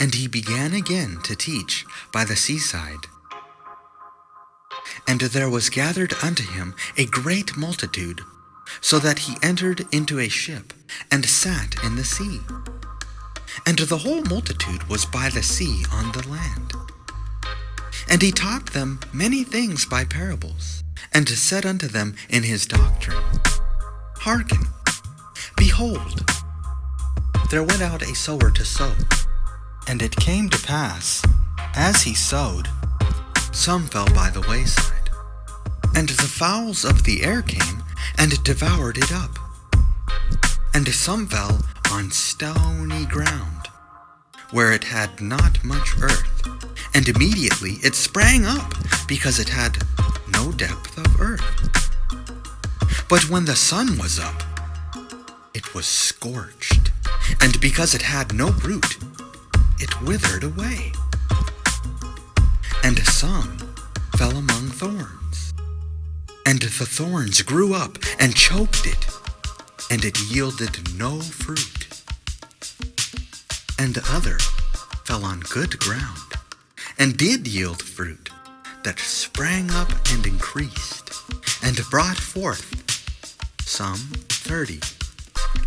And he began again to teach by the seaside. And there was gathered unto him a great multitude, so that he entered into a ship, and sat in the sea. And the whole multitude was by the sea on the land. And he taught them many things by parables, and said unto them in his doctrine, Hearken, behold, there went out a sower to sow. And it came to pass, as he sowed, some fell by the wayside, and the fowls of the air came and devoured it up. And some fell on stony ground, where it had not much earth, and immediately it sprang up, because it had no depth of earth. But when the sun was up, it was scorched, and because it had no root, it withered away. And some fell among thorns, and the thorns grew up and choked it, and it yielded no fruit. And other fell on good ground, and did yield fruit, that sprang up and increased, and brought forth some 30,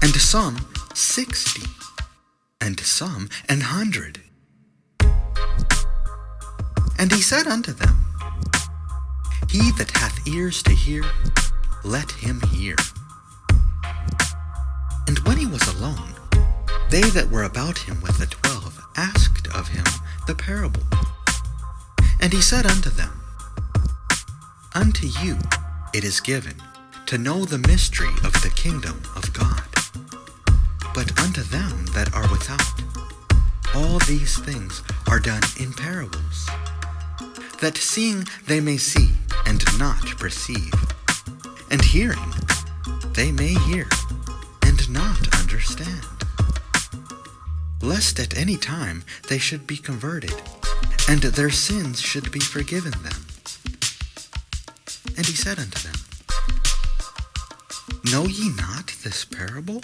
and some 60, and some 100. And he said unto them, He that hath ears to hear, let him hear. And when he was alone, they that were about him with the 12 asked of him the parable. And he said unto them, Unto you it is given to know the mystery of the kingdom of God. But unto them that are without, all these things are done in parables, that seeing they may see and not perceive, and hearing they may hear and not understand, lest at any time they should be converted, and their sins should be forgiven them. And he said unto them, Know ye not this parable?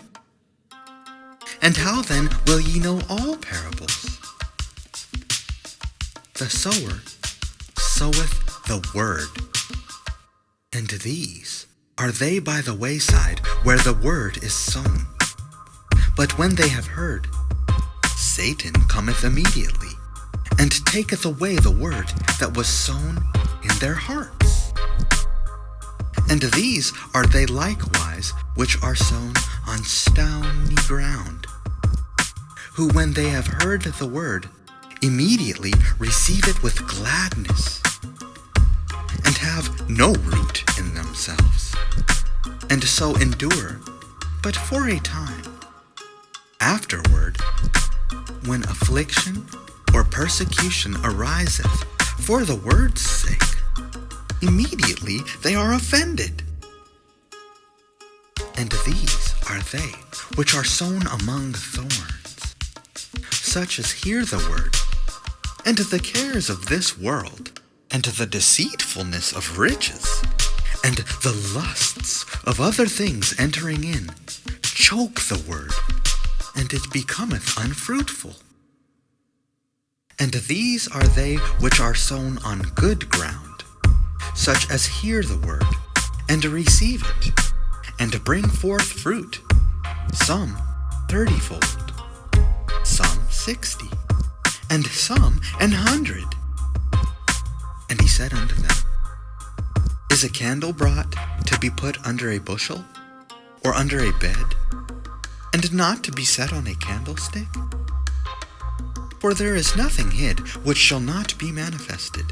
And how then will ye know all parables? The sower soweth the word, and these are they by the wayside, where the word is sown. But when they have heard, Satan cometh immediately, and taketh away the word that was sown in their hearts. And these are they likewise which are sown on stony ground, who when they have heard the word, immediately receive it with gladness, and have no root in themselves, and so endure but for a time. Afterward, when affliction or persecution ariseth for the word's sake, immediately they are offended. And these are they which are sown among thorns, such as hear the word, and the cares of this world, and the deceitfulness of riches, and the lusts of other things entering in, choke the word, and it becometh unfruitful. And these are they which are sown on good ground, such as hear the word, and receive it, and bring forth fruit, some 30-fold, some 60, and some 100. And he said unto them, Is a candle brought to be put under a bushel, or under a bed, and not to be set on a candlestick? For there is nothing hid which shall not be manifested.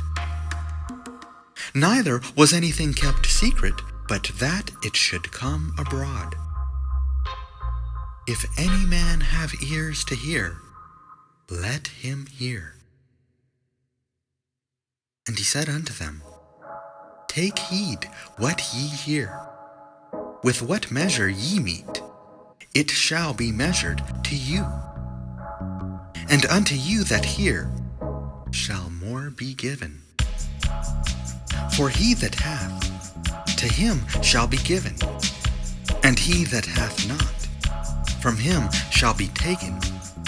Neither was anything kept secret, but that it should come abroad. If any man have ears to hear, let him hear. And he said unto them, Take heed what ye hear. With what measure ye mete, it shall be measured to you. And unto you that hear shall more be given. For he that hath, to him shall be given, and he that hath not, from him shall be taken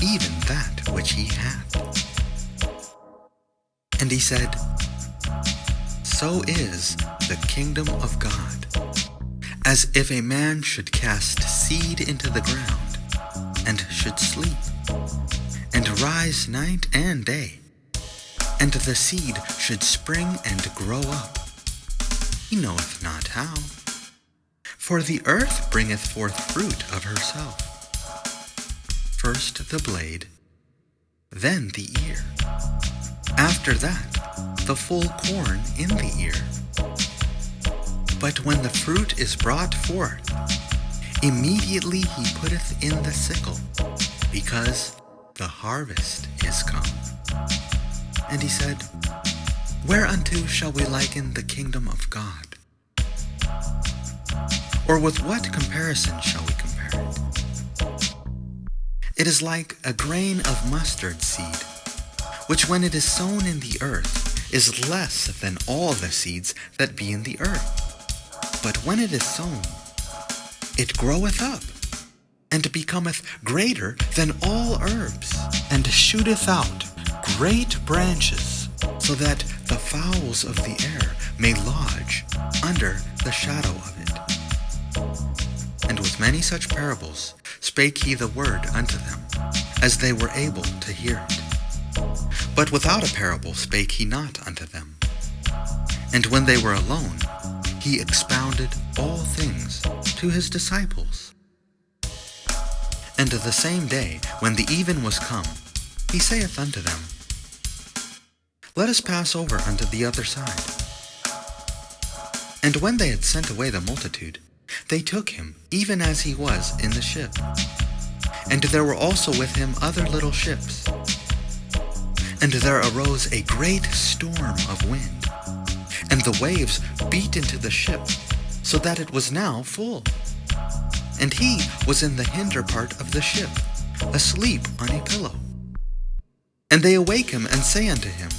even that which he hath. And he said, So is the kingdom of God, as if a man should cast seed into the ground, and should sleep, and rise night and day, and the seed should spring and grow up. He knoweth not how. For the earth bringeth forth fruit of herself. First the blade, then the ear. After that, the full corn in the ear. But when the fruit is brought forth, immediately he putteth in the sickle, because the harvest is come. And he said, Whereunto shall we liken the kingdom of God? Or with what comparison shall we compare it? It is like a grain of mustard seed, which when it is sown in the earth is less than all the seeds that be in the earth. But when it is sown, it groweth up, and becometh greater than all herbs, and shooteth out great branches, so that the fowls of the air may lodge under the shadow of it. And with many such parables spake he the word unto them, as they were able to hear it. But without a parable spake he not unto them. And when they were alone, he expounded all things to his disciples. And the same day, when the even was come, he saith unto them, Let us pass over unto the other side. And when they had sent away the multitude, they took him, even as he was, in the ship. And there were also with him other little ships. And there arose a great storm of wind, and the waves beat into the ship, so that it was now full. And he was in the hinder part of the ship, asleep on a pillow. And they awake him, and say unto him,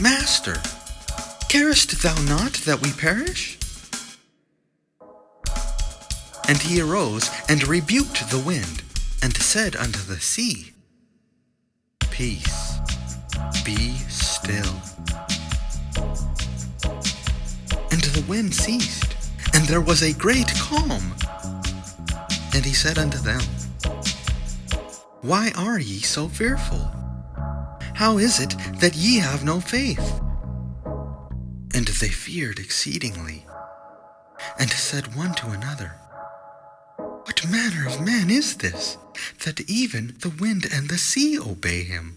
Master, carest thou not that we perish? And he arose, and rebuked the wind, and said unto the sea, Peace, be still. And the wind ceased, and there was a great calm. And he said unto them, Why are ye so fearful? How is it that ye have no faith? And they feared exceedingly, and said one to another, What manner of man is this, that even the wind and the sea obey him?